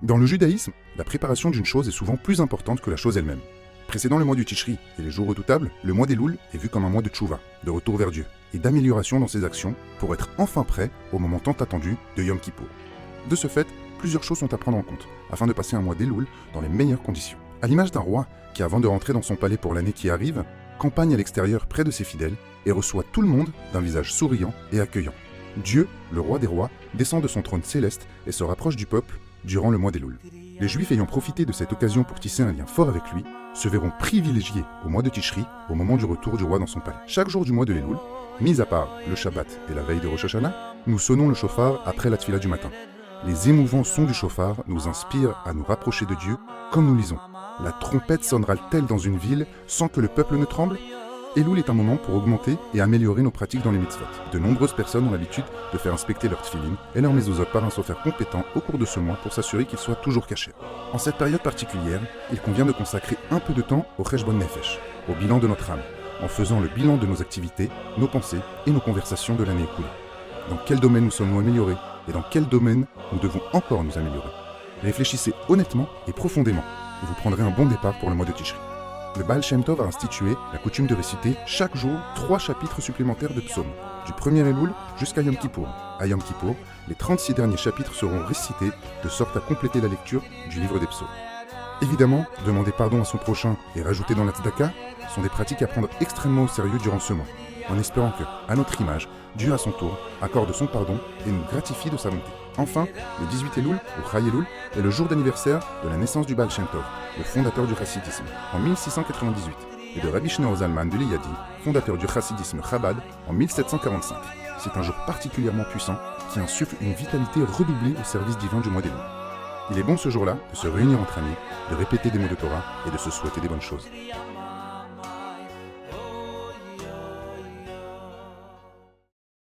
Dans le judaïsme, la préparation d'une chose est souvent plus importante que la chose elle-même. Précédant le mois du Tishri et les jours redoutables, le mois des Louls est vu comme un mois de tchouva, de retour vers Dieu, et d'amélioration dans ses actions pour être enfin prêt au moment tant attendu de Yom Kippour. De ce fait, plusieurs choses sont à prendre en compte, afin de passer un mois des Louls dans les meilleures conditions. À l'image d'un roi qui, avant de rentrer dans son palais pour l'année qui arrive, campagne à l'extérieur près de ses fidèles et reçoit tout le monde d'un visage souriant et accueillant. Dieu, le roi des rois, descend de son trône céleste et se rapproche du peuple durant le mois des Louls. Les Juifs ayant profité de cette occasion pour tisser un lien fort avec lui, se verront privilégiés au mois de Tishri, au moment du retour du roi dans son palais. Chaque jour du mois de Elul, mis à part le Shabbat et la veille de Rosh Hashanah, nous sonnons le shofar après la tfila du matin. Les émouvants sons du shofar nous inspirent à nous rapprocher de Dieu, comme nous lisons. La trompette sonnera-t-elle dans une ville sans que le peuple ne tremble ? Elul est un moment pour augmenter et améliorer nos pratiques dans les mitzvot. De nombreuses personnes ont l'habitude de faire inspecter leur tfilin et leur mezuzot par un sofer compétent au cours de ce mois pour s'assurer qu'ils soient toujours cachés. En cette période particulière, il convient de consacrer un peu de temps au cheshbon nefesh, au bilan de notre âme, en faisant le bilan de nos activités, nos pensées et nos conversations de l'année écoulée. Dans quel domaine nous sommes-nous améliorés et dans quel domaine nous devons encore nous améliorer. Réfléchissez honnêtement et profondément et vous prendrez un bon départ pour le mois de Tishri. Le Baal Shem Tov a institué la coutume de réciter chaque jour 3 chapitres supplémentaires de psaumes, du premier Elul jusqu'à Yom Kippour. À Yom Kippour, les 36 derniers chapitres seront récités de sorte à compléter la lecture du livre des psaumes. Évidemment, demander pardon à son prochain et rajouter dans la tzedaka sont des pratiques à prendre extrêmement au sérieux durant ce mois, en espérant que, à notre image, Dieu à son tour accorde son pardon et nous gratifie de sa bonté. Enfin, le 18 Elul, ou Chai Elul, est le jour d'anniversaire de la naissance du Baal Shem Tov, le fondateur du chassidisme, en 1698, et de Rabbi Shneur Zalman de Liadi, fondateur du chassidisme Chabad, en 1745. C'est un jour particulièrement puissant qui insuffle une vitalité redoublée au service divin du mois d'Elul. Il est bon ce jour-là de se réunir entre amis, de répéter des mots de Torah et de se souhaiter des bonnes choses.